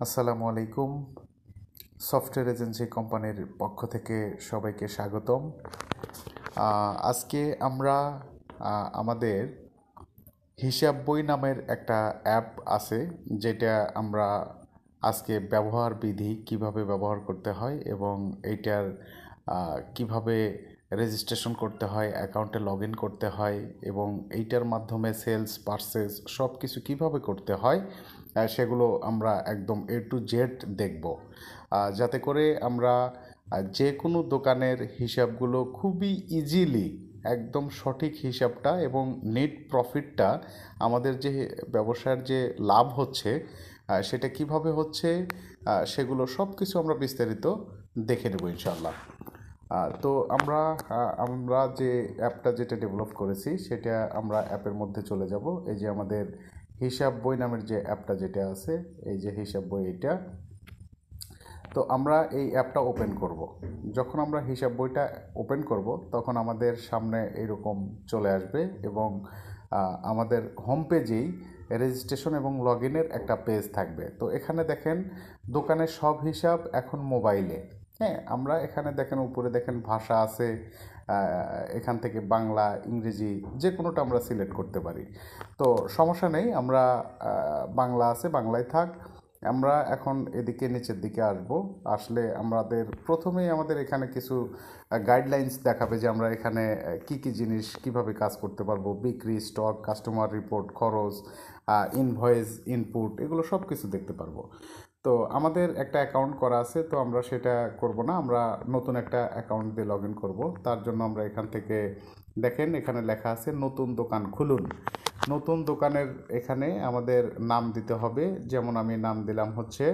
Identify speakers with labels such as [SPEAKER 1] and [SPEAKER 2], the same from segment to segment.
[SPEAKER 1] আসসালামু আলাইকুম। Software agency কোম্পানির পক্ষ থেকে সবাইকে স্বাগতম। আজকে আমরা আমাদের হিসাব বই নামের একটা অ্যাপ আছে, যেটা আমরা আজকে ব্যবহার বিধি কিভাবে ব্যবহার করতে হয় এবং এইটার কিভাবে রেজিস্ট্রেশন করতে হয়, অ্যাকাউন্টে লগ ইন করতে হয় এবং এইটার মাধ্যমে সেলস পারচেজ সব কিছু কীভাবে করতে হয় সেগুলো আমরা একদম A to Z দেখব, যাতে করে আমরা যে কোনো দোকানের হিসাবগুলো খুবই ইজিলি একদম সঠিক হিসাবটা এবং নেট প্রফিটটা, আমাদের যে ব্যবসার যে লাভ হচ্ছে সেটা কিভাবে হচ্ছে সেগুলো সব কিছু আমরা বিস্তারিত দেখে নেব ইনশাল্লাহ। তো আমরা যে অ্যাপটা যেটা ডেভেলপ করেছি সেটা আমরা অ্যাপের মধ্যে চলে যাব। এই যে আমাদের হিসাব বই নামের যে অ্যাপটা যেটা আছে, এই যে হিসাব বই এটা। তো আমরা এই অ্যাপটা ওপেন করব। যখন আমরা হিসাব বইটা ওপেন করব তখন আমাদের সামনে এরকম চলে আসবে এবং আমাদের হোম পেজেই রেজিস্ট্রেশন এবং লগ ইনের একটা পেজ থাকবে। তো এখানে দেখেন দোকানের সব হিসাব এখন মোবাইলে। হ্যাঁ, আমরা এখানে দেখেন উপরে দেখেন ভাষা আছে, এখান থেকে বাংলা ইংরেজি যে কোনোটা আমরা সিলেক্ট করতে পারি। তো সমস্যা নেই, আমরা বাংলা আছে বাংলায় থাক। আমরা এখন এদিকে নিচের দিকে আসলে প্রথমেই আমাদের এখানে কিছু গাইডলাইন্স দেখাবে যে আমরা এখানে কি কি জিনিস কিভাবে কাজ করতে পারবো, বিক্রি, স্টক, কাস্টমার রিপোর্ট, খরচ, ইনভয়েস, ইনপুট, এগুলো সব কিছু দেখতে পারবো। তো আমাদের একটা অ্যাকাউন্ট করা আছে, তো আমরা সেটা করব না, আমরা নতুন একটা অ্যাকাউন্ট দিয়ে লগ ইন করবো। তার জন্য আমরা এখান থেকে দেখেন এখানে লেখা আছে নতুন দোকান খুলুন। নতুন দোকানের এখানে আমাদের নাম দিতে হবে, যেমন আমি নাম দিলাম হচ্ছে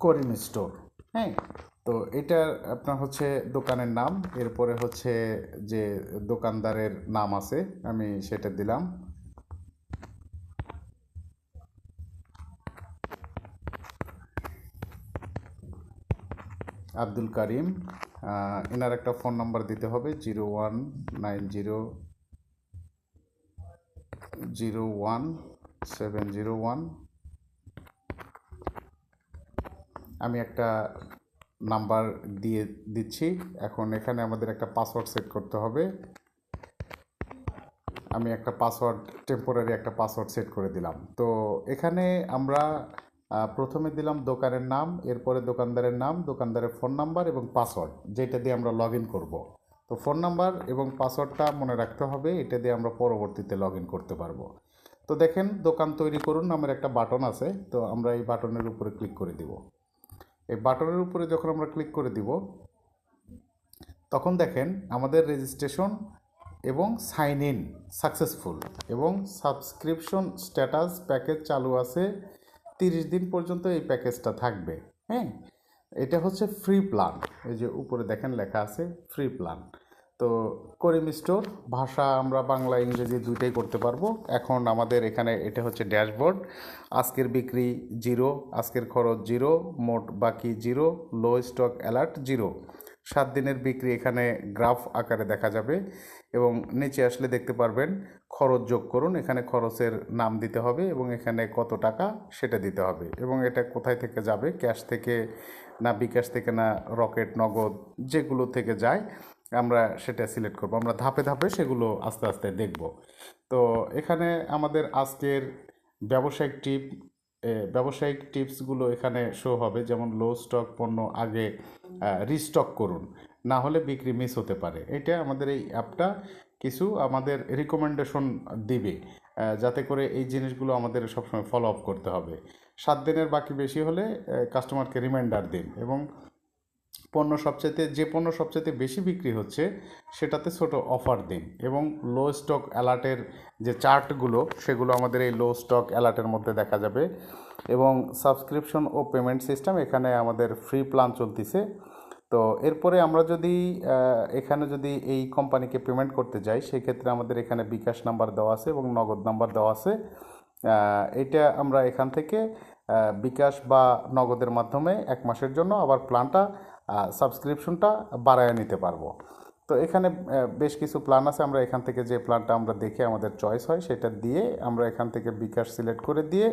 [SPEAKER 1] করিম স্টোর। হ্যাঁ, তো এটা আপনার হচ্ছে দোকানের নাম, এরপরে হচ্ছে যে দোকানদারের নাম আছে আমি সেটা দিলাম। আব্দুল কারিম। এনার একটা ফোন নাম্বার দিতে হবে 0190010701। আমি একটা নাম্বার দিয়ে দিচ্ছি। এখন এখানে আমাদের একটা পাসওয়ার্ড সেট করতে হবে। আমি একটা টেম্পোরারি একটা পাসওয়ার্ড সেট করে দিলাম। তো এখানে আমরা প্রথমে দিলাম দোকানের নাম, এরপরে দোকানদারের নাম, দোকানদারের ফোন নাম্বার এবং পাসওয়ার্ড, যেটা দিয়ে আমরা লগ ইন করবো। তো ফোন নাম্বার এবং পাসওয়ার্ডটা মনে রাখতে হবে, এটা দিয়ে আমরা পরবর্তীতে লগ ইন করতে পারবো। তো দেখেন দোকান তৈরি করুন নামের একটা বাটন আছে, তো আমরা এই বাটনের উপরে ক্লিক করে দিব। এই বাটনের উপরে যখন আমরা ক্লিক করে দিব তখন দেখেন আমাদের রেজিস্ট্রেশন এবং সাইন ইন সাকসেসফুল এবং সাবস্ক্রিপশন স্ট্যাটাস প্যাকেজ চালু আছে। 30 দিন পর্যন্ত এই প্যাকেজটা থাকবে। হ্যাঁ, এটা হচ্ছে ফ্রি প্ল্যান। এই যে উপরে দেখেন লেখা আছে ফ্রি প্ল্যান। তো করিম স্টোর ভাষা আমরা বাংলা ইংরেজি দুইটাই করতে পারবো। এখন আমাদের এখানে এটা হচ্ছে ড্যাশবোর্ড। আজকের বিক্রি 0, আজকের খরচ 0, মোট বাকি 0, লো স্টক অ্যালার্ট 0। 7 দিনের বিক্রি এখানে গ্রাফ আকারে দেখা যাবে এবং নিচে আসলে দেখতে পারবেন খরচ যোগ করুন। এখানে খরচের নাম দিতে হবে এবং এখানে কত টাকা সেটা দিতে হবে এবং এটা কোথায় থেকে যাবে, ক্যাশ থেকে না বিকাশ থেকে না রকেট নগদ, যেগুলো থেকে যায় আমরা সেটা সিলেক্ট করব। আমরা ধাপে ধাপে সেগুলো আস্তে আস্তে দেখব। তো এখানে আমাদের আজকের ব্যবসায়িক ব্যবসায়িক টিপসগুলো এখানে শো হবে, যেমন লো স্টক পণ্য আগে রিস্টক করুন, না হলে বিক্রি মিস হতে পারে। এটা আমাদের এই অ্যাপটা কিছু আমাদের রিকমেন্ডেশন দিবে, যাতে করে এই জিনিসগুলো আমাদের সবসময় ফলো আপ করতে হবে। 7 দিনের বাকি বেশি হলে কাস্টমারকে রিমাইন্ডার দিন এবং যে পণ্য সবচাইতে বেশি বিক্রি হচ্ছে সেটাতে ছোট অফার দিন এবং লো স্টক অ্যালার্টের যে চার্টগুলো সেগুলো আমাদের এই লো স্টক অ্যালার্টের মধ্যে দেখা যাবে। এবং সাবস্ক্রিপশন ও পেমেন্ট সিস্টেম এখানে আমাদের ফ্রি প্ল্যান চলতেছে। তো এরপরে আমরা যদি এখানে যদি এই কোম্পানিকে পেমেন্ট করতে যাই, সেক্ষেত্রে আমাদের এখানে বিকাশ নাম্বার দেওয়া আছে এবং নগদ নাম্বার দেওয়া আছে। এটা আমরা এখান থেকে বিকাশ বা নগদের মাধ্যমে 1 মাসের জন্য আবার প্ল্যানটা সাবস্ক্রিপশনটা বাড়ায় নিতে পারবো। তো এখানে বেশ কিছু প্ল্যান আছে, আমরা এখান থেকে যে প্ল্যানটা আমরা দেখে আমাদের চয়েস হয় সেটা দিয়ে আমরা এখান থেকে বিকাশ সিলেক্ট করে দিয়ে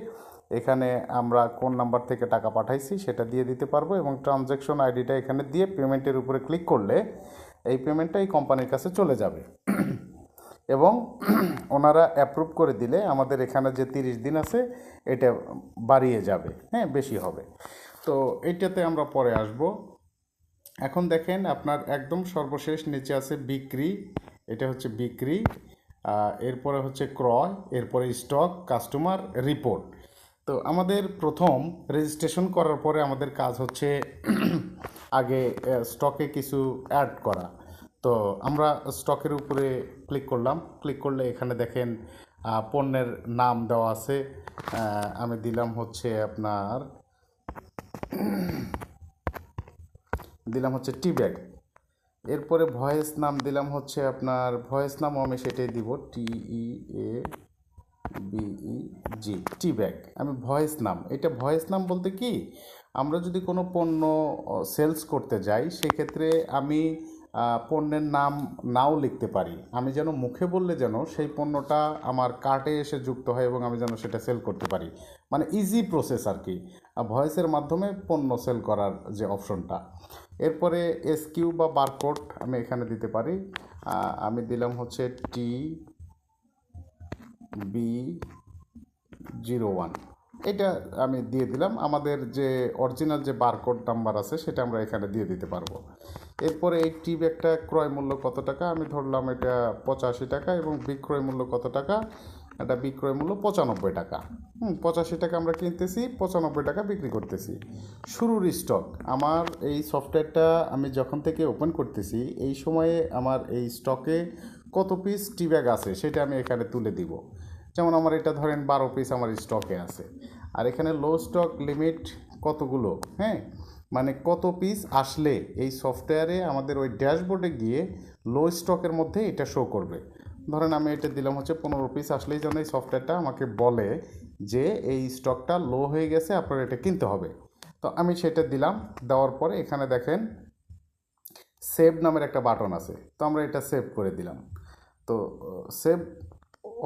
[SPEAKER 1] এখানে আমরা কোন নাম্বার থেকে টাকা পাঠাইছি সেটা দিয়ে দিতে পারবো এবং ট্রানজ্যাকশন আইডিটা এখানে দিয়ে পেমেন্টের উপরে ক্লিক করলে এই পেমেন্টটা এই কোম্পানির কাছে চলে যাবে এবং ওনারা অ্যাপ্রুভ করে দিলে আমাদের এখানে যে 30 দিন আছে এটা বাড়িয়ে যাবে, হ্যাঁ, বেশি হবে। তো এইটাতে আমরা পরে আসব। এখন দেখেন আপনার একদম সর্বশেষ নিচে আছে বিক্রি, এটা হচ্ছে বিক্রি, এরপরে হচ্ছে ক্রয়, এরপরে স্টক, কাস্টমার, রিপোর্ট। তো আমাদের প্রথম রেজিস্ট্রেশন করার পরে আমাদের কাজ হচ্ছে আগে স্টকে কিছু অ্যাড করা। তো আমরা স্টকের উপরে ক্লিক করলাম, ক্লিক করলে এখানে দেখেন পণ্যের নাম দেওয়া আছে। আমি দিলাম হচ্ছে আপনার টি ব্যাগ। এরপরে ভয়েস নাম দিলাম হচ্ছে আপনার ভয়েস নামও আমি সেটাই দিব, TEABEG, টি ব্যাগ। আমি ভয়েস নাম, এটা ভয়েস নাম বলতে কি, আমরা যদি কোনো পণ্য সেলস করতে যাই সেক্ষেত্রে আমি পণ্যের নাম নাও লিখতে পারি, আমি যেন মুখে বললে যেন সেই পণ্যটা আমার কার্টে এসে যুক্ত হয় এবং আমি যেন সেটা সেল করতে পারি, মানে ইজি প্রসেস আর কি, ভয়েসের মাধ্যমে পণ্য সেল করার যে অপশনটা। এরপরে SQ বা বারকোড আমি এখানে দিতে পারি, আমি দিলাম হচ্ছে TB01, এটা আমি দিয়ে দিলাম। আমাদের যে অরিজিনাল যে বারকোড নাম্বার আছে সেটা আমরা এখানে দিয়ে দিতে পারবো। এরপরে এই টি ব্যাগটা ক্রয় মূল্য কত টাকা, আমি ধরলাম এটা 85 টাকা এবং বিক্রয় মূল্য কত টাকা, এটা বিক্রয় মূল্য 95 টাকা। 85 টাকা আমরা কিনতেছি, 95 টাকা বিক্রি করতেছি। শুরুর স্টক, আমার এই সফটওয়্যারটা আমি যখন থেকে ওপেন করতেছি এই সময়ে আমার এই স্টকে কত পিস টি ব্যাগ আছে সেটা আমি এখানে তুলে দিব। যেমন আমার এটা ধরেন 12 পিস আমার স্টকে আছে, আর এখানে লো স্টক লিমিট কতগুলো, হ্যাঁ, মানে কত পিস আসলে এই সফটওয়্যারে আমাদের ওই ড্যাশবোর্ডে গিয়ে লো স্টকের মধ্যে এটা শো করবে। ধরেন আমি এটা দিলাম হচ্ছে 15 পিস আসলেই যেন এই সফটওয়্যারটা আমাকে বলে যে এই স্টকটা লো হয়ে গেছে, আপনার এটা কিনতে হবে। তো আমি সেটা দিলাম, দেওয়ার পরে এখানে দেখেন সেভ নামের একটা বাটন আছে, তো আমরা এটা সেভ করে দিলাম। তো সেভ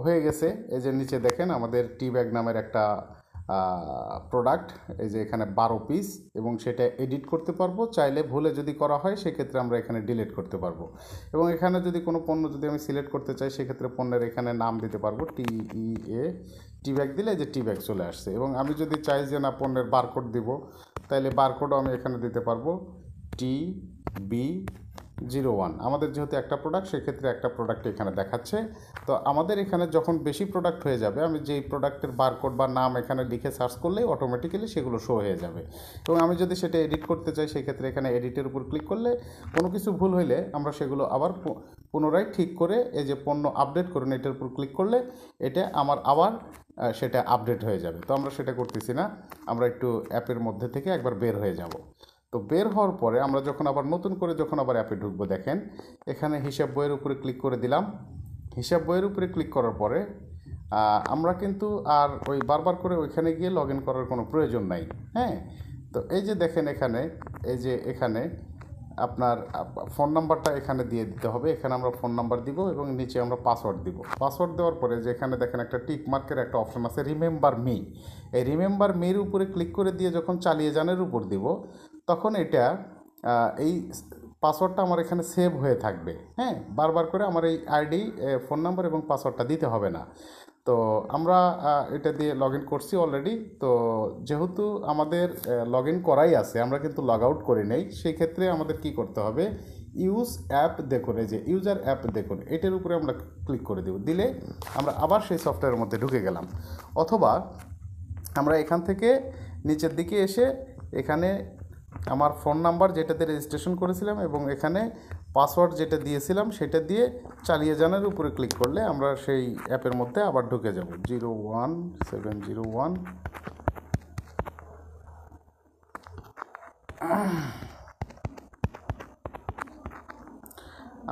[SPEAKER 1] হয়ে গেছে। এই যে নিচে দেখেন আমাদের টি ব্যাগ নামের একটা প্রোডাক্ট, এই যে এখানে 12 পিস, এবং সেটা এডিট করতে পারবো, চাইলে ভুলে যদি করা হয় সেক্ষেত্রে আমরা এখানে ডিলিট করতে পারবো। এবং এখানে যদি কোনো পণ্য যদি আমি সিলেক্ট করতে চাই সেক্ষেত্রে পণ্যের এখানে নাম দিতে পারবো, টি ব্যাগ দিলে যে টি ব্যাগ চলে আসছে। এবং আমি যদি চাই যে না পণ্যের বারকোড দিব, তাহলে বারকোডও আমি এখানে দিতে পারবো, TB01। আমাদের যেহেতু একটা প্রোডাক্ট সেক্ষেত্রে একটা প্রোডাক্ট এখানে দেখাচ্ছে। তো আমাদের এখানে যখন বেশি প্রোডাক্ট হয়ে যাবে আমি যেই প্রোডাক্টের বারকোড বা নাম এখানে লিখে সার্চ করলেই অটোমেটিক্যালি সেগুলো শো হয়ে যাবে। এবং আমি যদি সেটা এডিট করতে চাই সেক্ষেত্রে এখানে এডিটের উপর ক্লিক করলে কোনো কিছু ভুল হইলে আমরা সেগুলো আবার পুনরায় ঠিক করে এই যে পণ্য আপডেট করুন এটার উপর ক্লিক করলে এটা আমার আবার সেটা আপডেট হয়ে যাবে। তো আমরা সেটা করতেছি না, আমরা একটু অ্যাপের মধ্যে থেকে একবার বের হয়ে যাব। তো বের হওয়ার পরে আমরা যখন আবার নতুন করে যখন আবার অ্যাপে ঢুকবো, দেখেন এখানে হিসাব বইয়ের উপরে ক্লিক করে দিলাম। হিসাব বইয়ের উপরে ক্লিক করার পরে আমরা কিন্তু আর ওই বারবার করে ওইখানে গিয়ে লগ ইন করার কোনো প্রয়োজন নাই, হ্যাঁ। তো এই যে দেখেন এখানে, এই যে এখানে আপনার ফোন নাম্বারটা এখানে দিয়ে দিতে হবে, এখানে আমরা ফোন নাম্বার দিব এবং নিচে আমরা পাসওয়ার্ড দিব। পাসওয়ার্ড দেওয়ার পরে যে এখানে দেখেন একটা টিক মার্কের একটা অপশন আছে রিমেম্বার মি, এই রিমেম্বার মির উপরে ক্লিক করে দিয়ে যখন চালিয়ে যানের উপর দিব তখন এটা এই পাসওয়ার্ডটা আমার এখানে সেভ হয়ে থাকবে, হ্যাঁ, বারবার করে আমার এই আইডি, ফোন নাম্বার এবং পাসওয়ার্ডটা দিতে হবে না। তো আমরা এটা দিয়ে লগ ইন করছি অলরেডি। তো যেহেতু আমাদের লগ ইন করাই আছে, আমরা কিন্তু লগ আউট করি নেই, সেই ক্ষেত্রে আমাদের কি করতে হবে, ইউজ অ্যাপ দেখুন, এই যে ইউজার অ্যাপ দেখুন এটার উপরে আমরা ক্লিক করে দেব, দিলে আমরা আবার সেই সফটওয়্যারের মধ্যে ঢুকে গেলাম। অথবা আমরা এখান থেকে নিচের দিকে এসে এখানে আমার ফোন নাম্বার যেটাতে রেজিস্ট্রেশন করেছিলাম এবং এখানে পাসওয়ার্ড যেটা দিয়েছিলাম সেটা দিয়ে চালিয়ে যানের উপরে ক্লিক করলে আমরা সেই অ্যাপের মধ্যে আবার ঢুকে যাব। 01701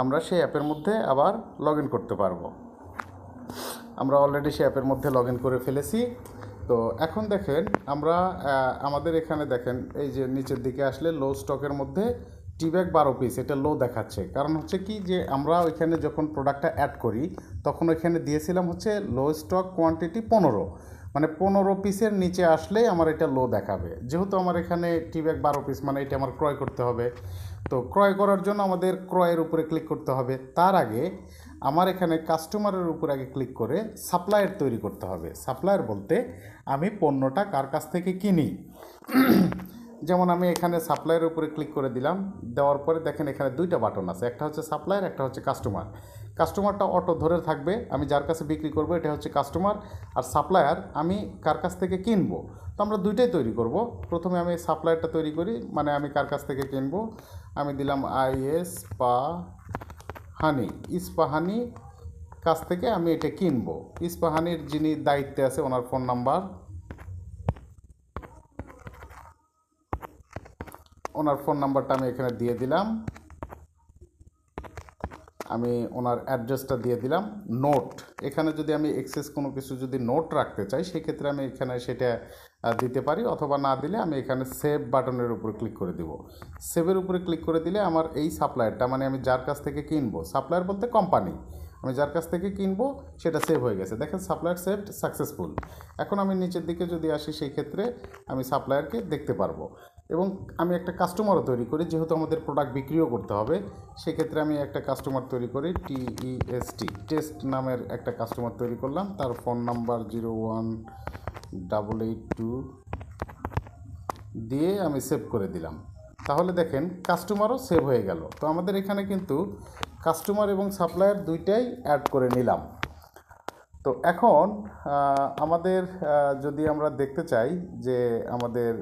[SPEAKER 1] আমরা সেই অ্যাপের মধ্যে আবার লগ ইন করতে পারবো। আমরা অলরেডি সেই অ্যাপের মধ্যে লগ ইন করে ফেলেছি। তো এখন দেখেন আমরা আমাদের এখানে দেখেন এই যে নিচের দিকে আসলে লো স্টকের মধ্যে টি ব্যাগ 12 পিস, এটা লো দেখাচ্ছে। কারণ হচ্ছে কি যে আমরা ওইখানে যখন প্রোডাক্টটা অ্যাড করি তখন ওইখানে দিয়েছিলাম হচ্ছে লো স্টক কোয়ান্টিটি 15, মানে 15 পিসের নিচে আসলেই আমার এটা লো দেখাবে। যেহেতু আমার এখানে টি ব্যাগ 12 পিস, মানে এটা আমার ক্রয় করতে হবে। তো ক্রয় করার জন্য আমাদের ক্রয়ের উপরে ক্লিক করতে হবে। তার আগে আমার এখানে কাস্টমারের উপর আগে ক্লিক করে সাপ্লায়ার তৈরি করতে হবে। সাপ্লায়ার বলতে আমি পণ্যটা কার কাছ থেকে কিনি। যেমন আমি এখানে সাপ্লায়ারের উপরে ক্লিক করে দিলাম। দেওয়ার পরে দেখেন এখানে দুইটা বাটন আছে, একটা হচ্ছে সাপ্লায়ার, একটা হচ্ছে কাস্টমার। কাস্টমারটা অটো ধরে থাকবে, আমি যার কাছে বিক্রি করব এটা হচ্ছে কাস্টমার। আর সাপ্লায়ার আমি কার কাছ থেকে কিনবো। তো আমরা দুইটাই তৈরি করব। প্রথমে আমি সাপ্লায়ারটা তৈরি করি, মানে আমি কার কাছ থেকে কিনবো। আমি দিলাম ইস্পাহানি কাছ থেকে আমি এটা কিনবো। ইস্পাহানির যিনি দায়িত্বে আছে ওনার ফোন নাম্বার, ওনার ফোন নাম্বারটা আমি এখানে দিয়ে দিলাম। আমি ওনার অ্যাড্রেসটা দিয়ে দিলাম। নোট, এখানে যদি আমি এক্সেস কোনো কিছু যদি নোট রাখতে চাই সেক্ষেত্রে আমি এখানে সেটা দিতে পারি, অথবা না দিলে আমি এখানে সেভ বাটনের উপর ক্লিক করে দিব। সেভের উপরে ক্লিক করে দিলে আমার এই সাপ্লায়ারটা, মানে আমি যার কাছ থেকে কিনবো, সাপ্লায়ার বলতে কোম্পানি, আমি যার কাছ থেকে কিনবো সেটা সেভ হয়ে গেছে। দেখেন সাপ্লায়ার সেভড সাকসেসফুল। এখন আমি নিচের দিকে যদি আসি সেই ক্ষেত্রে আমি সাপ্লায়ারকে দেখতে পারবো। এবং আমি একটা কাস্টমারও তৈরি করি, যেহেতু আমাদের প্রোডাক্ট বিক্রিও করতে হবে। সেক্ষেত্রে আমি একটা কাস্টমার তৈরি করি, টেস্ট নামের একটা কাস্টমার তৈরি করলাম। তার ফোন নাম্বার 01882 দিয়ে আমি সেভ করে দিলাম। তাহলে দেখেন কাস্টমারও সেভ হয়ে গেল। তো আমাদের এখানে কিন্তু কাস্টমার এবং সাপ্লায়ার দুইটাই অ্যাড করে নিলাম। তো এখন আমাদের যদি আমরা দেখতে চাই যে আমাদের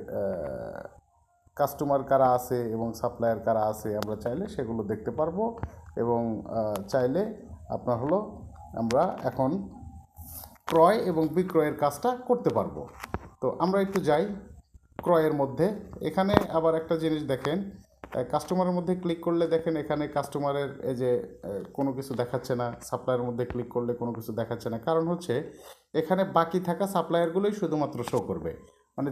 [SPEAKER 1] কাস্টমার কারা আছে এবং সাপ্লায়ার কারা আছে, আমরা চাইলে সেগুলো দেখতে পারবো। এবং চাইলে আপনার হলো আমরা এখন ক্রয় এবং বিক্রয়ের কাজটা করতে পারবো। তো আমরা একটু যাই ক্রয়ের মধ্যে। এখানে আবার একটা জিনিস দেখেন, কাস্টমারের মধ্যে ক্লিক করলে দেখেন এখানে কাস্টমারের এই যে কোনো কিছু দেখাচ্ছে না, সাপ্লায়ারের মধ্যে ক্লিক করলে কোনো কিছু দেখাচ্ছে না। কারণ হচ্ছে এখানে বাকি থাকা সাপ্লায়ারগুলোই শুধুমাত্র শো করবে। মানে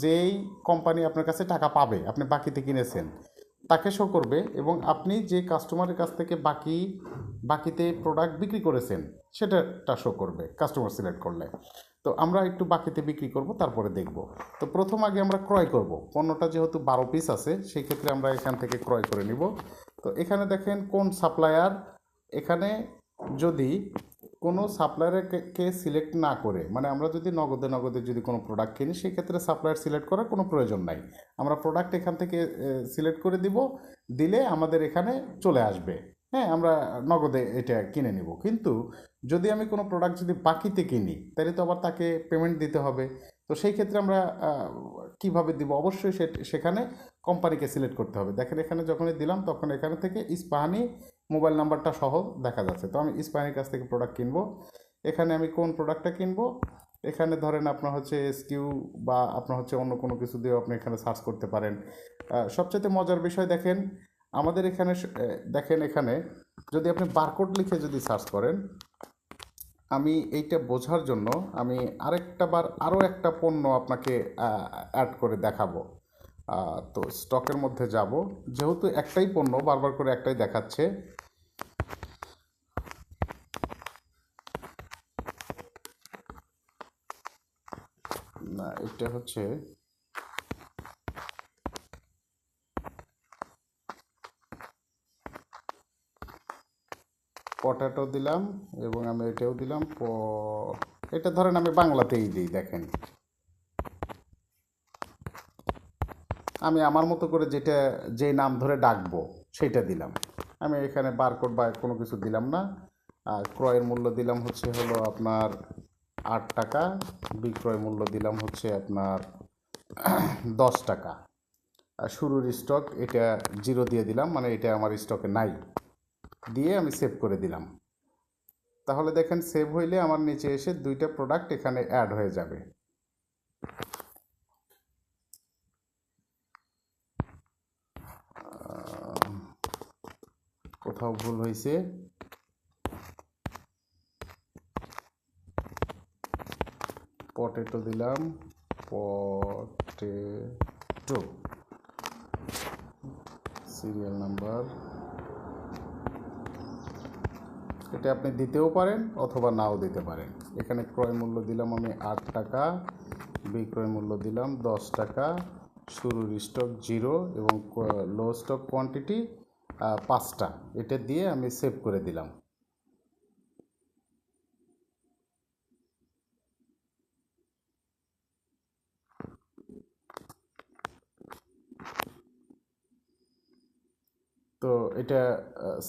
[SPEAKER 1] যেই কোম্পানি আপনার কাছে টাকা পাবে, আপনি বাকিতে কিনেছেন, তাকে শো করবে। এবং আপনি যে কাস্টমারের কাছ থেকে বাকিতে প্রোডাক্ট বিক্রি করেছেন সেটা শো করবে কাস্টমার সিলেক্ট করলে। তো আমরা একটু বাকিতে বিক্রি করব, তারপরে দেখব। তো প্রথম আগে আমরা ক্রয় করব। পণ্যটা যেহেতু 12 পিস আছে সেই ক্ষেত্রে আমরা এখান থেকে ক্রয় করে নিব। তো এখানে দেখেন কোন সাপ্লায়ার, এখানে যদি কোনো সাপ্লায়ারকে সিলেক্ট না করে, মানে আমরা যদি নগদে যদি কোনো প্রোডাক্ট কিনি সেই ক্ষেত্রে সাপ্লায়ার সিলেক্ট করার কোনো প্রয়োজন নাই। আমরা প্রোডাক্ট এখান থেকে সিলেক্ট করে দিলে আমাদের এখানে চলে আসবে। হ্যাঁ, আমরা নগদে এটা কিনে নিব। কিন্তু যদি আমি কোনো প্রোডাক্ট যদি বাকিতে কিনি তাহলে তো আবার তাকে পেমেন্ট দিতে হবে। তো সেই ক্ষেত্রে আমরা কিভাবে দিব, অবশ্যই সেখানে কোম্পানিকে সিলেক্ট করতে হবে। দেখেন এখানে যখনই দিলাম তখন এখানে থেকে ইস্পাহানি মোবাইল নাম্বারটা সহ দেখা যাচ্ছে। তো আমি ইস্পাহানির কাছ থেকে প্রোডাক্ট কিনবো। এখানে আমি কোন প্রোডাক্টটা কিনবো, এখানে ধরেন আপনার হচ্ছে এসকিউ বা আপনার হচ্ছে অন্য কোনো কিছু দিয়েও আপনি এখানে সার্চ করতে পারেন। সবচেয়ে মজার বিষয় দেখেন আমাদের এখানে দেখেন এখানে যদি আপনি বারকোড লিখে যদি সার্চ করেন, আমি এইটা বোঝার জন্য আমি আরও একটা পণ্য আপনাকে অ্যাড করে দেখাবো। তো স্টকের মধ্যে যাব, যেহেতু একটাই পণ্য বারবার করে একটাই দেখাচ্ছে। না, এটা হচ্ছে পটাটো দিলাম এবং আমি এটাও দিলাম। এটা ধরেন আমি বাংলাতেই দিই। দেখেন আমি আমার মতো করে যে নাম ধরে ডাকবো সেইটা দিলাম। আমি এখানে বারকোড বা কোনো কিছু দিলাম না। আর ক্রয়ের মূল্য দিলাম হলো আপনার 8 টাকা, বিক্রয় মূল্য দিলাম হচ্ছে আপনার 10 টাকা। আর শুরুর স্টক এটা 0 দিয়ে দিলাম, মানে এটা আমার স্টকে নাই, দিয়ে আমি সেভ করে দিলাম। তাহলে দেখেন সেভ হইলে আমার নিচে এসে দুইটা প্রোডাক্ট এখানে অ্যাড হয়ে যাবে। কোথাও ভুল হয়েছে, পটেটো দিলাম, পটেটো সিরিয়াল নাম্বার, এটা আপনি দিতেও পারেন অথবা নাও দিতে পারেন। এখানে ক্রয় মূল্য দিলাম আমি 8 টাকা, বিক্রয় মূল্য দিলাম 10 টাকা, শুরুর স্টক 0 এবং লো স্টক কোয়ান্টিটি 5টা, এটা দিয়ে আমি সেভ করে দিলাম। তো এটা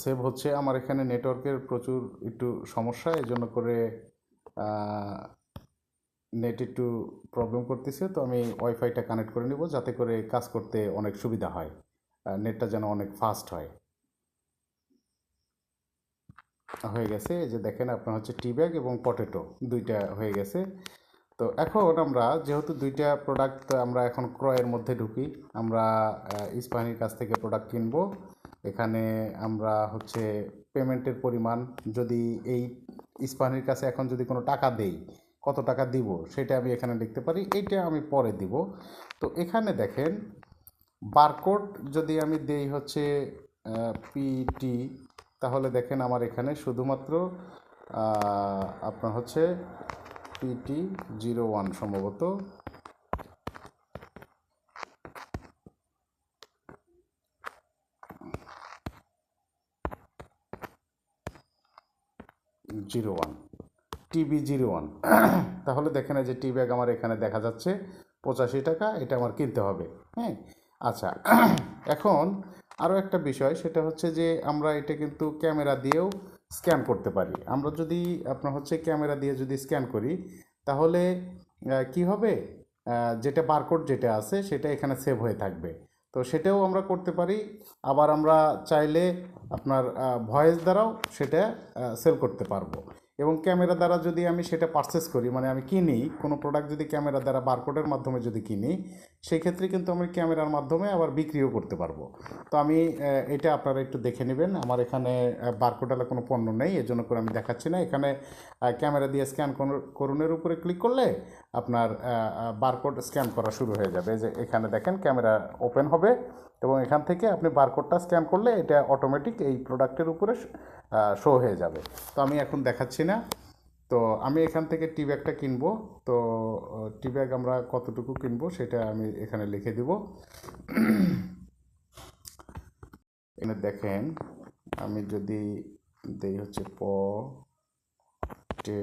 [SPEAKER 1] সেভ হচ্ছে। আমার এখানে নেটওয়ার্কের প্রচুর একটু সমস্যা, এই জন্য করে নেট একটু প্রবলেম করতেছে। তো আমি ওয়াইফাইটা কানেক্ট করে নিব যাতে করে কাজ করতে অনেক সুবিধা হয়, নেটটা যেন অনেক ফাস্ট হয়। হয়ে গেছে, এই যে দেখেন আপনার হচ্ছে টি ব্যাগ এবং পটেটো দুইটা হয়ে গেছে। তো এখন আমরা যেহেতু দুইটা প্রোডাক্ট আমরা এখন ক্রয়ের মধ্যে ঢুকি, আমরা ইস্পাহানির কাছ থেকে প্রোডাক্ট কিনবো। এখানে আমরা হচ্ছে পেমেন্টের পরিমাণ, যদি এই ইস্পাহানির কাছে এখন যদি কোনো টাকা দেই, কত টাকা দিব সেটা আমি এখানে লিখতে পারি, এইটা আমি পরে দিব। তো এখানে দেখেন বারকোড যদি আমি দেই হচ্ছে পিটি, তাহলে দেখেন আমার এখানে শুধুমাত্র আপনার হচ্ছে পিটি 01 সম্ভবত, টিবি 01। তাহলে দেখেন যে টি ব্যাগ আমার এখানে দেখা যাচ্ছে 85 টাকা, এটা আমার কিনতে হবে। হ্যাঁ, আচ্ছা। এখন আরও একটা বিষয়, সেটা হচ্ছে যে আমরা এটা কিন্তু ক্যামেরা দিয়েও স্ক্যান করতে পারি। আমরা যদি আপনার হচ্ছে ক্যামেরা দিয়ে যদি স্ক্যান করি, তাহলে কি হবে, যেটা বারকোড যেটা আছে সেটা এখানে সেভ হয়ে থাকবে। তো সেটাও আমরা করতে পারি। আবার আমরা চাইলে আপনার ভয়েস দ্বারাও সেটা সেল করতে পারবো। এবং ক্যামেরা দ্বারা যদি আমি সেটা পারচেস করি, মানে আমি কিনি কোনো প্রোডাক্ট যদি ক্যামেরা দ্বারা বারকোডের মাধ্যমে যদি কিনি, সেই ক্ষেত্রে কিন্তু আমি ক্যামেরার মাধ্যমে আবার বিক্রিও করতে পারবো। তো আমি এটা আপনারা একটু দেখে নেবেন। আমার এখানে বারকোডওয়ালা কোনো পণ্য নেই, এজন্য করে আমি দেখাচ্ছি না। এখানে ক্যামেরা দিয়ে স্ক্যান করুনের উপরে ক্লিক করলে আপনার বারকোড স্ক্যান করা শুরু হয়ে যাবে। যে এখানে দেখেন ক্যামেরা ওপেন হবে এবং এখান থেকে আপনি বারকোডটা স্ক্যান করলে এটা অটোমেটিক এই প্রোডাক্টের উপরে শো হয়ে যাবে। তো আমি এখন দেখাচ্ছি না। তো আমি এখান থেকে টি ব্যাগটা কিনবো। তো টি ব্যাগ আমরা কতটুকু কিনবো সেটা আমি এখানে লিখে দিব। এখানে দেখেন আমি যদি দেই হচ্ছে পটে,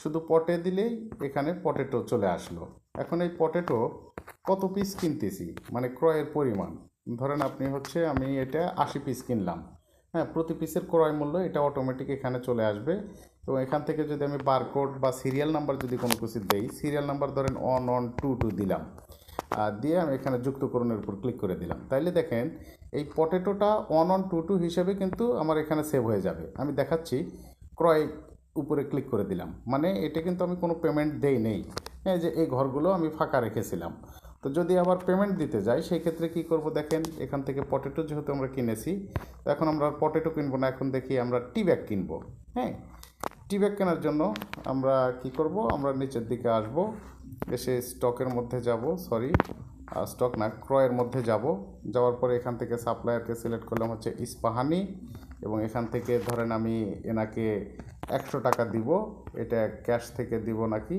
[SPEAKER 1] শুধু পটে দিলেই এখানে পটেটো চলে আসলো। এখন এই পটেটো কত পিস কিনতেছি, মানে ক্রয়ের পরিমাণ, ধরেন আপনি হচ্ছে আমি এটা 80 পিস কিনলাম। হ্যাঁ, প্রতি পিসের ক্রয় মূল্য এটা অটোমেটিক এখানে চলে আসবে। এবং এখান থেকে যদি আমি বারকোড বা সিরিয়াল নাম্বার যদি কোনো কিছু দেই, সিরিয়াল নাম্বার ধরেন 1122 দিলাম, দিয়ে আমি এখানে যুক্তকরণের উপর ক্লিক করে দিলাম, তাইলে দেখেন এই পটেটোটা 1122 হিসেবে কিন্তু আমার এখানে সেভ হয়ে যাবে। আমি দেখাচ্ছি, ক্রয় উপরে ক্লিক করে দিলাম, মানে এটা কিন্তু আমি কোনো পেমেন্ট দেই নেই। এই যে এই ঘরগুলো আমি ফাঁকা রেখেছিলাম। তো যদি আবার পেমেন্ট দিতে যাই সেই ক্ষেত্রে কী করব, দেখেন এখান থেকে পটেটো যেহেতু আমরা কিনেছি, তো এখন আমরা পটেটো কিনবো না, এখন দেখি আমরা টি ব্যাগ কিনবো। হ্যাঁ, টি ব্যাগ কেনার জন্য আমরা কি করব, আমরা নিচের দিকে আসব, এসে স্টকের মধ্যে যাব, সরি স্টক না, ক্রয়ের মধ্যে যাব। যাওয়ার পরে এখান থেকে সাপ্লায়ারকে সিলেক্ট করলাম হচ্ছে ইস্পাহানি, এবং এখান থেকে ধরেন আমি এনাকে 100 টাকা দিব। এটা ক্যাশ থেকে দিব নাকি,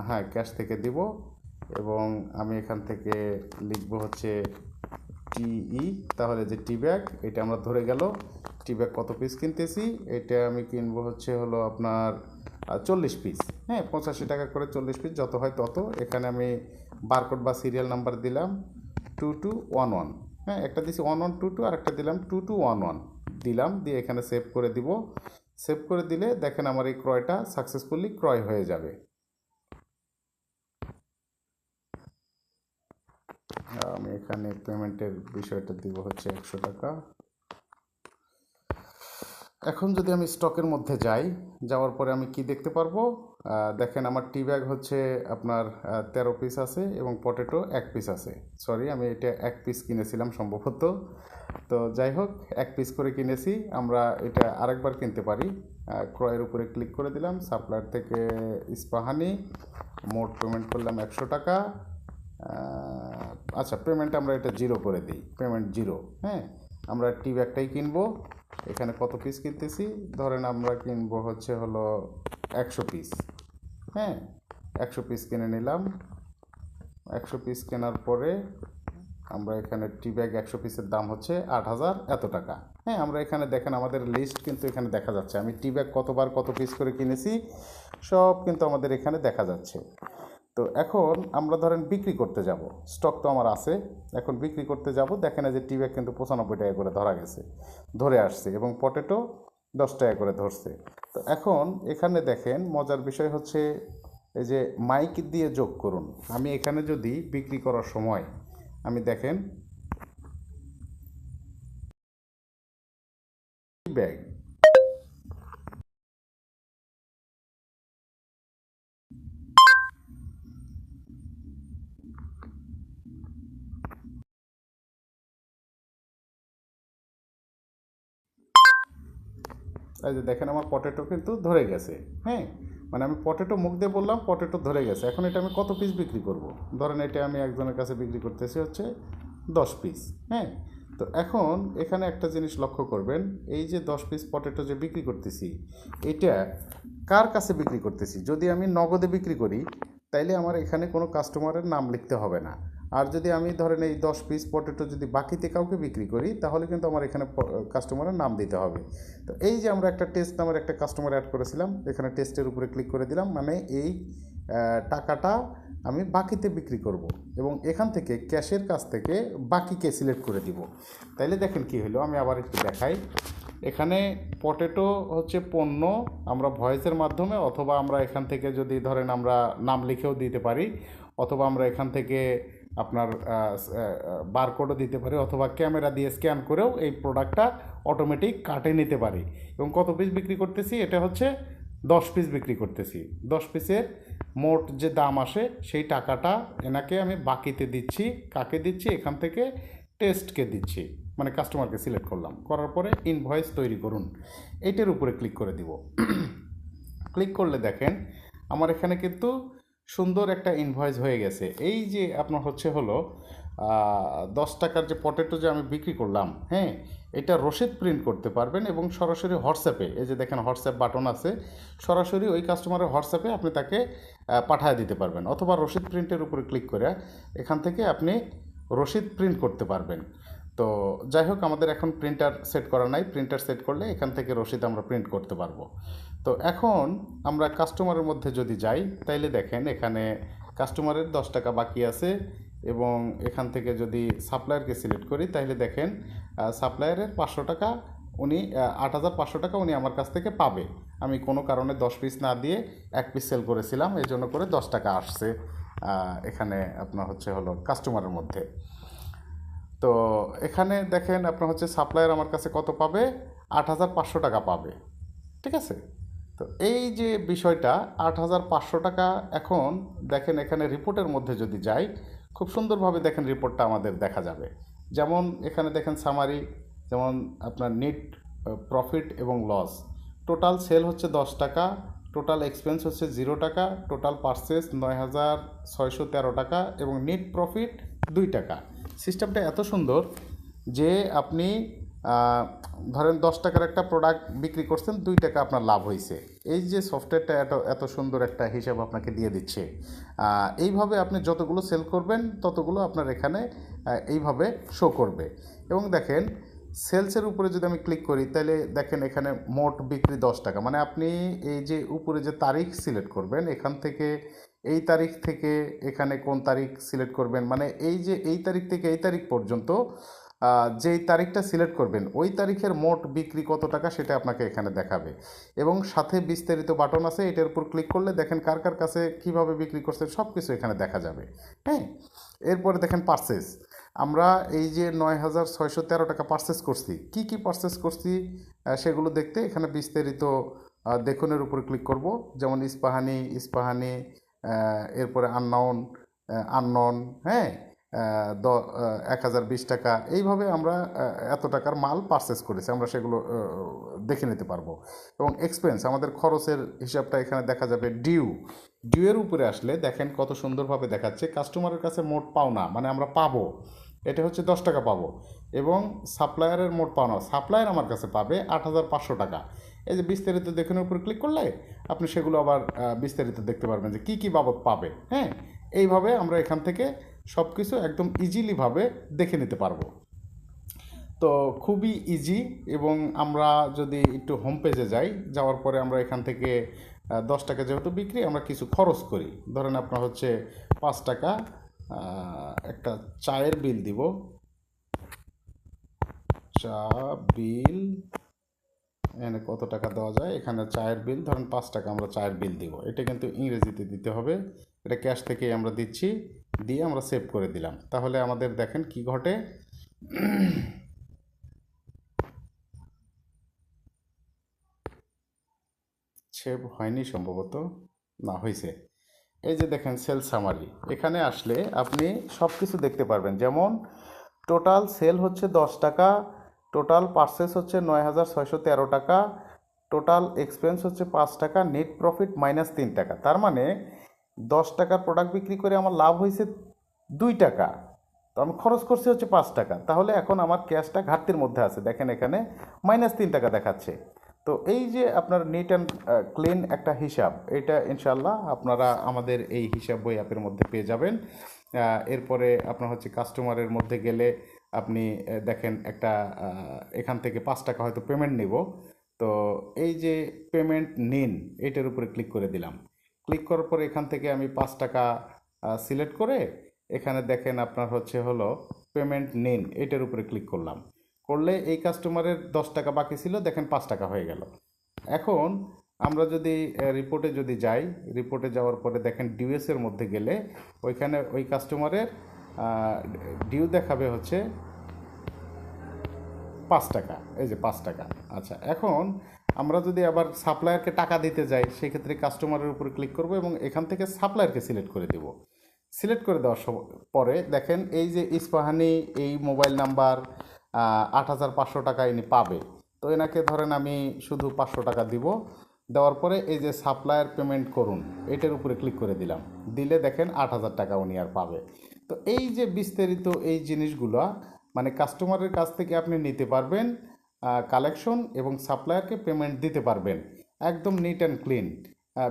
[SPEAKER 1] হ্যাঁ ক্যাশ থেকে দিব। এবং আমি এখান থেকে লিখব হচ্ছে টিই, তাহলে যে টি ব্যাগ এটা আমরা ধরে গেল। টি ব্যাগ কত পিস কিনতেছি, এটা আমি কিনবো হচ্ছে হলো আপনার 40 পিস। হ্যাঁ, 85 টাকা করে 40 পিস, যত হয় তত। এখানে আমি বারকোড বা সিরিয়াল নাম্বার দিলাম 2211। হ্যাঁ, একটা দিছি 1122 আর একটা দিলাম 2211 দিলাম, দিয়ে এখানে সেভ করে দিব। সেভ করে দিলে দেখেন আমার এই ক্রয়টা সাকসেসফুলি ক্রয় হয়ে যাবে। আমি এখানে পেমেন্টের বিষয়টা দিব হচ্ছে 100 টাকা। এখন যদি আমি স্টকের মধ্যে যাই, যাওয়ার পরে আমি কি দেখতে পারবো, দেখেন আমার টি ব্যাগ হচ্ছে আপনার 13 পিস আছে এবং পটেটো 1 পিস আছে। সরি, আমি এটা 1 পিস কিনেছিলাম সম্ভবত। তো যাই হোক, 1 পিস করে কিনেছি, আমরা এটা আরেকবার কিনতে পারি। ক্রয়ের উপরে ক্লিক করে দিলাম, সাপ্লায়ার থেকে ইস্পাহানি, মোট পেমেন্ট করলাম 100 টাকা, আচ্ছা, পেমেন্ট আমরা এটা জিরো করে দিই, পেমেন্ট জিরো। হ্যাঁ, আমরা টি ব্যাগটাই কিনবো। এখানে কত পিস কিনতেছি, ধরেন আমরা কিনবো হচ্ছে হলো 100 পিস। হ্যাঁ, 100 পিস কিনে নিলাম। 100 পিস কেনার পরে আমরা এখানে টি ব্যাগ 100 পিসের দাম হচ্ছে 8,000 এত টাকা। হ্যাঁ, আমরা এখানে দেখেন আমাদের লিস্ট কিন্তু এখানে দেখা যাচ্ছে, আমি টি ব্যাগ কতবার কত পিস করে কিনেছি সব কিন্তু আমাদের এখানে দেখা যাচ্ছে। তো এখন আমরা ধরেন বিক্রি করতে যাব, স্টক তো আমার আছে, এখন বিক্রি করতে যাব। দেখেন যে টি ব্যাগ কিন্তু 95 টাকা করে ধরা গেছে, ধরে আসছে, এবং পটেটো 10 টাকা করে ধরছে। তো এখন এখানে দেখেন মজার বিষয় হচ্ছে এই যে মাইক দিয়ে যোগ করুন। আমি এখানে যদি বিক্রি করার সময় আমি দেখেন ব্যাগ, এই যে দেখেন আমার পটেটো কিন্তু ধরে গেছে। হ্যাঁ, মানে আমি পটেটো মুখ দিয়ে বললাম পটেটো ধরে গেছে। এখন এটা আমি কত পিস বিক্রি করব? ধরেন এটা আমি একজনের কাছে বিক্রি করতেছি হচ্ছে 10 পিস। হ্যাঁ, তো এখন এখানে একটা জিনিস লক্ষ্য করবেন, এই যে 10 পিস পটেটো যে বিক্রি করতেছি, এটা কার কাছে বিক্রি করতেছি। যদি আমি নগদে বিক্রি করি তাইলে আমার এখানে কোনো কাস্টমারের নাম লিখতে হবে না। আর যদি আমি ধরেন এই 10 পিস পটেটো যদি বাকিতে কাউকে বিক্রি করি তাহলে কিন্তু আমার এখানে কাস্টমারের নাম দিতে হবে। তো এই যে আমরা একটা টেস্ট নামের একটা কাস্টমার অ্যাড করেছিলাম, এখানে টেস্টের উপরে ক্লিক করে দিলাম, মানে এই টাকাটা আমি বাকিতে বিক্রি করব, এবং এখান থেকে ক্যাশের কাছ থেকে বাকিকে সিলেক্ট করে দিব। তাইলে দেখেন কি হলো, আমি আবার একটু দেখাই। এখানে পটেটো হচ্ছে পণ্য, আমরা ভয়েসের মাধ্যমে অথবা আমরা এখান থেকে যদি ধরেন আমরা নাম লিখেও দিতে পারি, অথবা আমরা এখান থেকে আপনার বারকোডও দিতে পারি, অথবা ক্যামেরা দিয়ে স্ক্যান করেও এই প্রোডাক্টটা অটোমেটিক কাটে নিতে পারি। এবং কত পিস বিক্রি করতেছি, এটা হচ্ছে 10 পিস বিক্রি করতেছি। 10 পিসের মোট যে দাম আসে সেই টাকাটা এনাকে আমি বাকিতে দিচ্ছি। কাকে দিচ্ছি? এখান থেকে টেস্টকে দিচ্ছি, মানে কাস্টমারকে সিলেক্ট করলাম, করার পরে ইনভয়েস তৈরি করুন, এইটার উপরে ক্লিক করে দিব। ক্লিক করলে দেখেন আমার এখানে কিন্তু সুন্দর একটা ইনভয়েস হয়ে গেছে। এই যে আপনার হচ্ছে হলো 10 টাকার যে পটেটো যে আমি বিক্রি করলাম, হ্যাঁ, এটা রসিদ প্রিন্ট করতে পারবেন এবং সরাসরি হোয়াটসঅ্যাপে, এই যে দেখেন হোয়াটসঅ্যাপ বাটন আছে, সরাসরি ওই কাস্টমারের হোয়াটসঅ্যাপে আপনি তাকে পাঠিয়ে দিতে পারবেন, অথবা রসিদ প্রিন্টের উপরে ক্লিক করে এখান থেকে আপনি রসিদ প্রিন্ট করতে পারবেন। তো যাই হোক, আমাদের এখন প্রিন্টার সেট করা নাই, প্রিন্টার সেট করলে এখান থেকে রসিদ আমরা প্রিন্ট করতে পারবো। তো এখন আমরা কাস্টমারের মধ্যে যদি যাই তাইলে দেখেন এখানে কাস্টমারের 10 টাকা বাকি আছে, এবং এখান থেকে যদি সাপ্লায়ারকে সিলেক্ট করি তাহলে দেখেন সাপ্লায়ারের 500 টাকা উনি 8,500 টাকা উনি আমার কাছ থেকে পাবে। আমি কোনো কারণে 10 পিস না দিয়ে 1 পিস সেল করেছিলাম, এই জন্য করে 10 টাকা আসছে এখানে আপনার হচ্ছে হলো কাস্টমারের মধ্যে। তো এখানে দেখেন আপনার হচ্ছে সাপ্লায়ার আমার কাছে কত পাবে, 8,500 টাকা পাবে। ঠিক আছে, তো এই যে বিষয়টা 8,500 টাকা। এখন দেখেন এখানে রিপোর্টের মধ্যে যদি যাই, খুব সুন্দরভাবে দেখেন রিপোর্টটা আমাদের দেখা যাবে। যেমন এখানে দেখেন সামারি, যেমন আপনার নেট প্রফিট এবং লস, টোটাল সেল হচ্ছে 10 টাকা, টোটাল এক্সপেন্স হচ্ছে 0 টাকা, টোটাল পারচেস 9,613 টাকা, এবং নেট প্রফিট 2 টাকা। সিস্টেমটা এত সুন্দর যে আপনি ধরেন 10 টাকার একটা প্রোডাক্ট বিক্রি করছেন, 2 টাকা আপনার লাভ হয়েছে। এই যে সফটওয়্যারটা এত এত সুন্দর একটা হিসাব আপনাকে দিয়ে দিচ্ছে। এইভাবে আপনি যতগুলো সেল করবেন ততগুলো আপনার এখানে এইভাবে শো করবে। এবং দেখেন সেলসের উপরে যদি আমি ক্লিক করি তাহলে দেখেন এখানে মোট বিক্রি 10 টাকা, মানে আপনি এই যে উপরে যে তারিখ সিলেক্ট করবেন, এখান থেকে এই তারিখ থেকে এখানে কোন তারিখ সিলেক্ট করবেন, মানে এই যে এই তারিখ থেকে এই তারিখ পর্যন্ত যেই তারিখটা সিলেক্ট করবেন ওই তারিখের মোট বিক্রি কত টাকা সেটা আপনাকে এখানে দেখাবে। এবং সাথে বিস্তারিত বাটন আছে, এটার উপর ক্লিক করলে দেখেন কার কার কাছে কীভাবে বিক্রি করছে সব কিছু এখানে দেখা যাবে। হ্যাঁ, এরপরে দেখেন পারচেস, আমরা এই যে 9,613 টাকা পারচেস করছি, কি কি পারচেস করছি সেগুলো দেখতে এখানে বিস্তারিত দেখুনের উপর ক্লিক করব। যেমন ইস্পাহানি, এরপরে আননন, হ্যাঁ, 1020 টাকা, এইভাবে আমরা এত টাকার মাল পারচেস করেছি, আমরা সেগুলো দেখে নিতে পারবো। এবং এক্সপেন্স, আমাদের খরচের হিসাবটা এখানে দেখা যাবে। ডিউয়ের উপরে আসলে দেখেন কত সুন্দরভাবে দেখাচ্ছে কাস্টমারের কাছে মোট পাওনা, মানে আমরা পাবো, এটা হচ্ছে 10 টাকা পাবো। এবং সাপ্লায়ারের মোট পাওনা, সাপ্লায়ার আমার কাছে পাবে 8,500 টাকা। এই যে বিস্তারিত দেখানোর উপর ক্লিক করলে আপনি সেগুলো আবার বিস্তারিত দেখতে পারবেন যে কী কী বাবদ পাবে। হ্যাঁ, এইভাবে আমরা এখান থেকে সব কিছু একদম ইজিলিভাবে দেখে নিতে পারবো। তো খুবই ইজি। এবং আমরা যদি একটু হোম পেজে যাই, যাওয়ার পরে আমরা এখান থেকে 10 টাকা যেহেতু বিক্রি, আমরা কিছু খরচ করি। ধরেন আপনার হচ্ছে 5 টাকা একটা চায়ের বিল দিব, চা বিল, এখানে কত টাকা দেওয়া যায়, এখানে চায়ের বিল ধরেন 5 টাকা আমরা চায়ের বিল দিব। এটা কিন্তু ইংরেজিতে দিতে হবে, এটা ক্যাশ থেকেই আমরা দিচ্ছি, দিয়ে আমরা সেভ করে দিলাম। তাহলে আমাদের দেখেন কি ঘটে, সেভ হয়নি সম্ভবত, না হয়েছে। এই যে দেখেন সেল সামারি, এখানে আসলে আপনি সব কিছু দেখতে পারবেন। যেমন টোটাল সেল হচ্ছে 10 টাকা, টোটাল পারচেস হচ্ছে 9,613 টাকা, টোটাল এক্সপেন্স হচ্ছে 5 টাকা, নেট প্রফিট -3 টাকা। তার মানে 10 টাকার প্রোডাক্ট বিক্রি করে আমার লাভ হয়েছে 2 টাকা, তো আমি খরচ করছি হচ্ছে 5 টাকা। তাহলে এখন আমার ক্যাশটা ঘাটতির মধ্যে আছে, দেখেন এখানে -3 টাকা দেখাচ্ছে। তো এই যে আপনার নিট অ্যান্ড ক্লিন একটা হিসাব, এটা ইনশাল্লাহ আপনারা আমাদের এই হিসাব বই অ্যাপের মধ্যে পেয়ে যাবেন। এরপরে আপনার হচ্ছে কাস্টমারের মধ্যে গেলে আপনি দেখেন একটা এখান থেকে 5 টাকা হয়তো পেমেন্ট নেব। তো এই যে পেমেন্ট নিন, এটার উপরে ক্লিক করে দিলাম। ক্লিক করার পরে এখান থেকে আমি 5 টাকা সিলেক্ট করে এখানে দেখেন আপনার হচ্ছে হলো পেমেন্ট নিন, এটার উপরে ক্লিক করলাম। করলে এই কাস্টমারের 10 টাকা বাকি ছিল, দেখেন 5 টাকা হয়ে গেল। এখন আমরা যদি রিপোর্টে যদি যাই, রিপোর্টে যাওয়ার পরে দেখেন ডিউএসের মধ্যে গেলে ওইখানে ওই কাস্টমারের ডিউ দেখাবে হচ্ছে 5 টাকা, এই যে 5 টাকা। আচ্ছা, এখন আমরা যদি আবার সাপ্লায়ারকে টাকা দিতে যাই, সেক্ষেত্রে কাস্টমারের উপরে ক্লিক করব এবং এখান থেকে সাপ্লায়ারকে সিলেক্ট করে দেব। সিলেক্ট করে দেওয়ার পরে দেখেন এই যে ইস্পাহানি এই মোবাইল নাম্বার 8,500 টাকা ইনি পাবে। তো এনাকে ধরেন আমি শুধু 500 টাকা দিব। দেওয়ার পরে এই যে সাপ্লায়ার পেমেন্ট করুন, এটার উপরে ক্লিক করে দিলাম। দিলে দেখেন 8,000 টাকা উনি আর পাবে। তো এই যে বিস্তারিত এই জিনিসগুলো, মানে কাস্টমারের কাছ থেকে আপনি নিতে পারবেন কালেকশন, এবং সাপ্লায়ারকে পেমেন্ট দিতে পারবেন একদম নিট অ্যান্ড ক্লিন।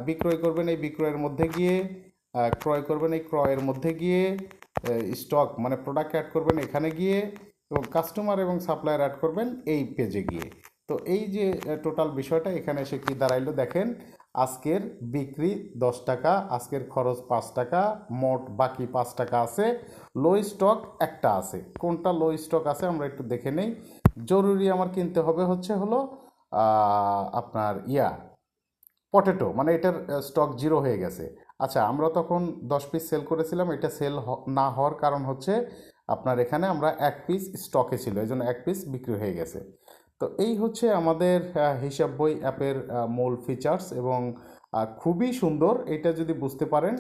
[SPEAKER 1] বিক্রয় করবেন এই বিক্রয়ের মধ্যে গিয়ে, ক্রয় করবেন এই ক্রয়ের মধ্যে গিয়ে, স্টক মানে প্রোডাক্ট অ্যাড করবেন এখানে গিয়ে, এবং কাস্টমার এবং সাপ্লায়ার অ্যাড করবেন এই পেজে গিয়ে। তো এই যে টোটাল বিষয়টা এখানে এসে কি দাঁড়াইলো দেখেন, আজকের বিক্রি 10 টাকা, আজকের খরচ 5 টাকা, মোট বাকি 5 টাকা আছে, লো স্টক একটা আছে। কোনটা লো স্টক আছে আমরা একটু দেখে নেই। জরুরি আমার কিনতে হবে হচ্ছে হলো আপনার পটেটো, মানে এটার স্টক জিরো হয়ে গেছে। আচ্ছা, আমরা তখন 10 পিস সেল করেছিলাম, এটা সেল না হওয়ার কারণ হচ্ছে আপনার এখানে আমরা 1 পিস স্টকে ছিল, এই জন্য 1 পিস বিক্রি হয়ে গেছে। তো এই হচ্ছে আমাদের হিসাব বই অ্যাপের মূল ফিচার্স, এবং খুবই সুন্দর। এটা যদি বুঝতে পারেন,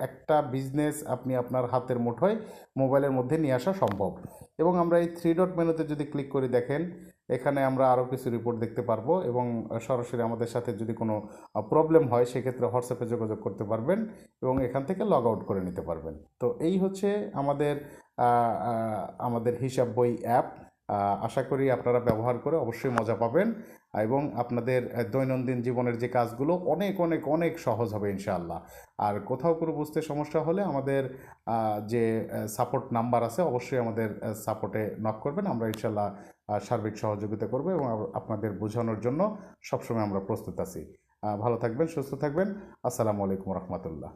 [SPEAKER 1] একটা বিজনেস আপনি আপনার হাতের মুঠোয় মোবাইলের মধ্যে নিয়ে আসা সম্ভব। এবং আমরা এই 3 ডট মেনুতে যদি ক্লিক করে দেখেন, এখানে আমরা আরও কিছু রিপোর্ট দেখতে পারবো, এবং সরাসরি আমাদের সাথে যদি কোনো প্রবলেম হয় সেক্ষেত্রে হোয়াটসঅ্যাপে যোগাযোগ করতে পারবেন, এবং এখান থেকে লগ আউট করে নিতে পারবেন। তো এই হচ্ছে আমাদের আমাদের হিসাব বই অ্যাপ। আশা করি আপনারা ব্যবহার করে অবশ্যই মজা পাবেন, এবং আপনাদের দৈনন্দিন জীবনের যে কাজগুলো অনেক অনেক অনেক সহজ হবে ইনশাআল্লাহ। আর কোথাও কোনো বুঝতে সমস্যা হলে আমাদের যে সাপোর্ট নাম্বার আছে, অবশ্যই আমাদের সাপোর্টে নক করবেন, আমরা ইনশাআল্লাহ সার্বিক সহযোগিতা করব, এবং আপনাদের বোঝানোর জন্য সবসময় আমরা প্রস্তুত আছি। ভালো থাকবেন, সুস্থ থাকবেন। আসসালামু আলাইকুম রহমতুল্লাহ।